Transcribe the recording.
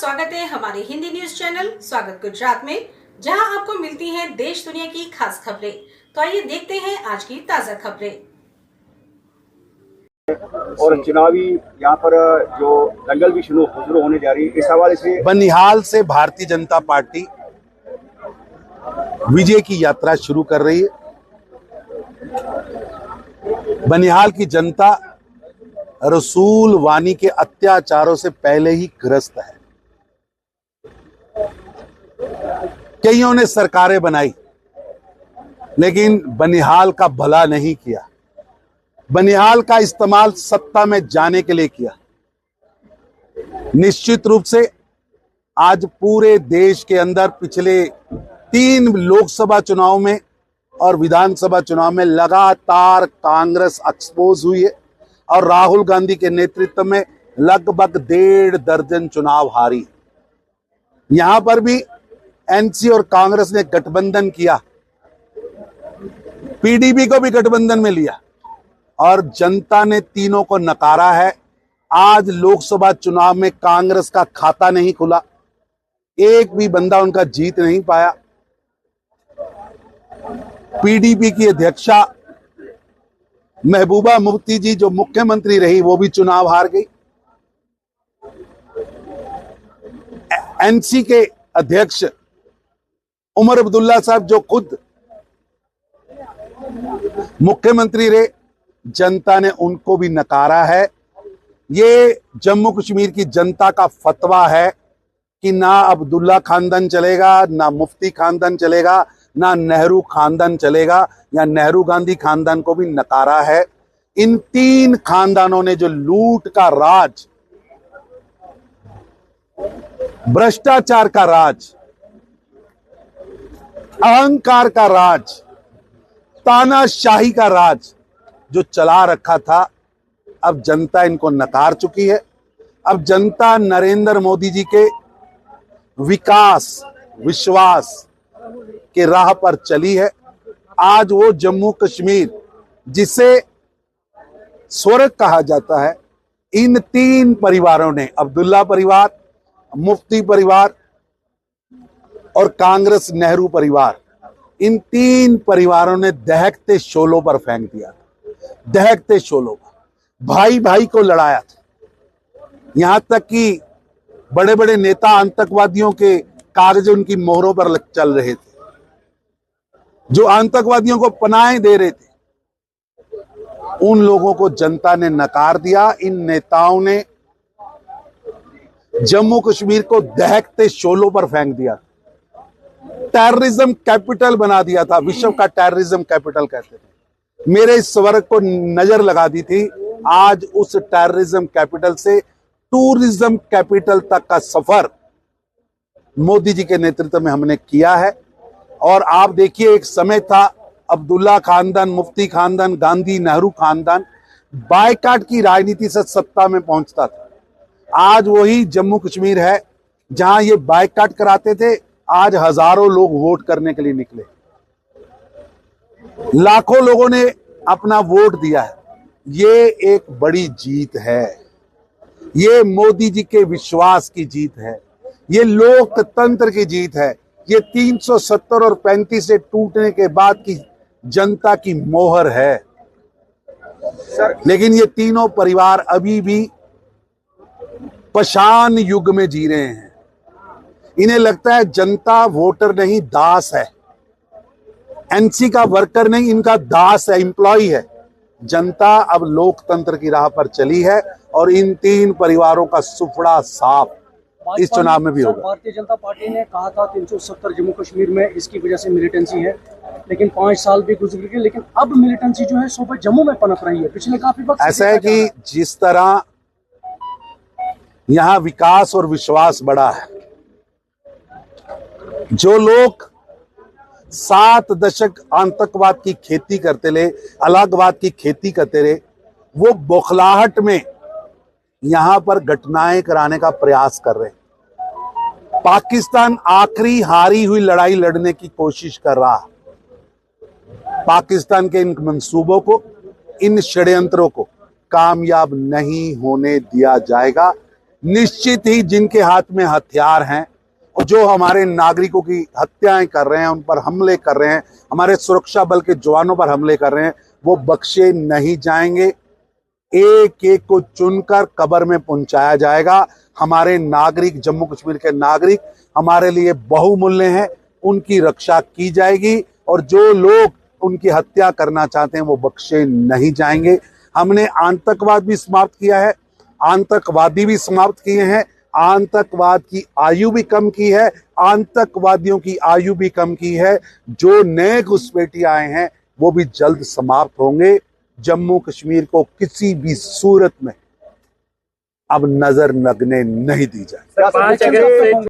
स्वागत है हमारे हिंदी न्यूज चैनल स्वागत गुजरात में, जहां आपको मिलती हैं देश दुनिया की खास खबरें। तो आइए देखते हैं आज की ताजा खबरें। और चुनावी यहाँ पर जो दंगल भी शुरू होने जा रही है, इस हवाले से बनिहाल से भारतीय जनता पार्टी विजय की यात्रा शुरू कर रही है। बनिहाल की जनता रसूल वानी के अत्याचारों से पहले ही ग्रस्त है। कईयों ने सरकारें बनाई, लेकिन बनिहाल का भला नहीं किया। बनिहाल का इस्तेमाल सत्ता में जाने के लिए किया। निश्चित रूप से आज पूरे देश के अंदर पिछले 3 लोकसभा चुनाव में और विधानसभा चुनाव में लगातार कांग्रेस एक्सपोज हुई है और राहुल गांधी के नेतृत्व में लगभग 1.5 दर्जन चुनाव हारी। यहां पर भी एनसी और कांग्रेस ने गठबंधन किया, पीडीपी को भी गठबंधन में लिया और जनता ने तीनों को नकारा है। आज लोकसभा चुनाव में कांग्रेस का खाता नहीं खुला, एक भी बंदा उनका जीत नहीं पाया। पीडीपी की अध्यक्षा महबूबा मुफ्ती जी जो मुख्यमंत्री रही, वो भी चुनाव हार गई। एनसी के अध्यक्ष उमर अब्दुल्ला साहब जो खुद मुख्यमंत्री रहे, जनता ने उनको भी नकारा है। ये जम्मू कश्मीर की जनता का फतवा है कि ना अब्दुल्ला खानदान चलेगा, ना मुफ्ती खानदान चलेगा, ना नेहरू खानदान चलेगा, या नेहरू गांधी खानदान को भी नकारा है। इन 3 खानदानों ने जो लूट का राज, भ्रष्टाचार का राज, अहंकार का राज, तानाशाही का राज जो चला रखा था, अब जनता इनको नकार चुकी है। अब जनता नरेंद्र मोदी जी के विकास, विश्वास के राह पर चली है। आज वो जम्मू कश्मीर जिसे स्वर्ग कहा जाता है, इन 3 परिवारों ने, अब्दुल्ला परिवार, मुफ्ती परिवार और कांग्रेस नेहरू परिवार, इन 3 परिवारों ने दहकते शोलों पर फेंक दिया। दहकते शोलों पर भाई भाई को लड़ाया था। यहां तक कि बड़े बड़े नेता आतंकवादियों के कागज उनकी मोहरों पर चल रहे थे, जो आतंकवादियों को पनाहें दे रहे थे। उन लोगों को जनता ने नकार दिया। इन नेताओं ने जम्मू कश्मीर को दहकते शोलों पर फेंक दिया, टेररिज्म कैपिटल बना दिया था। विश्व का टेररिज्म कैपिटल कहते थे। मेरे इस स्वर्ग को नजर लगा दी थी। आज उस टेररिज्म कैपिटल से टूरिज्म कैपिटल तक का सफर मोदी जी के नेतृत्व में हमने किया है। और आप देखिए, एक समय था अब्दुल्ला खानदान, मुफ्ती खानदान, गांधी नेहरू खानदान बायकाट की राजनीति से सत्ता में पहुंचता था। आज वही जम्मू कश्मीर है जहां ये बायकाट कराते थे। आज हजारों लोग वोट करने के लिए निकले, लाखों लोगों ने अपना वोट दिया है। ये एक बड़ी जीत है। ये मोदी जी के विश्वास की जीत है। ये लोकतंत्र की जीत है। ये 370 और 35 से टूटने के बाद की जनता की मोहर है। लेकिन ये तीनों परिवार अभी भी पाषाण युग में जी रहे हैं। इन्हें लगता है जनता वोटर नहीं, दास है। एनसी का वर्कर नहीं, इनका दास है, एम्प्लॉय है। जनता अब लोकतंत्र की राह पर चली है और इन 3 परिवारों का सुफड़ा साफ इस चुनाव में भी होगा। भारतीय जनता पार्टी ने कहा था 370 जम्मू कश्मीर में इसकी वजह से मिलिटेंसी है, लेकिन 5 साल भी गुजर गए, लेकिन अब मिलिटेंसी जो है सूबे जम्मू में पनप रही है। पिछले काफी वक्त ऐसा है कि जिस तरह यहां विकास और विश्वास बढ़ा है, जो लोग 7 दशक आतंकवाद की खेती करते रहे, अलगाववाद की खेती करते रहे, वो बौखलाहट में यहां पर घटनाएं कराने का प्रयास कर रहे हैं। पाकिस्तान आखिरी हारी हुई लड़ाई लड़ने की कोशिश कर रहा है। पाकिस्तान के इन मंसूबों को, इन षड्यंत्रों को कामयाब नहीं होने दिया जाएगा। निश्चित ही जिनके हाथ में हथियार हैं और जो हमारे नागरिकों की हत्याएं कर रहे हैं, उन पर हमले कर रहे हैं, हमारे सुरक्षा बल के जवानों पर हमले कर रहे हैं, वो बख्शे नहीं जाएंगे। एक एक को चुनकर कब्र में पहुंचाया जाएगा। हमारे नागरिक, जम्मू कश्मीर के नागरिक हमारे लिए बहुमूल्य हैं, उनकी रक्षा की जाएगी और जो लोग उनकी हत्या करना चाहते हैं वो बख्शे नहीं जाएंगे। हमने आतंकवाद भी समाप्त किया है, आतंकवादी भी समाप्त किए हैं, आतंकवाद की आयु भी कम की है, आतंकवादियों की आयु भी कम की है। जो नए घुसपैठिए आए हैं वो भी जल्द समाप्त होंगे। जम्मू कश्मीर को किसी भी सूरत में अब नजर लगने नहीं दी जाए।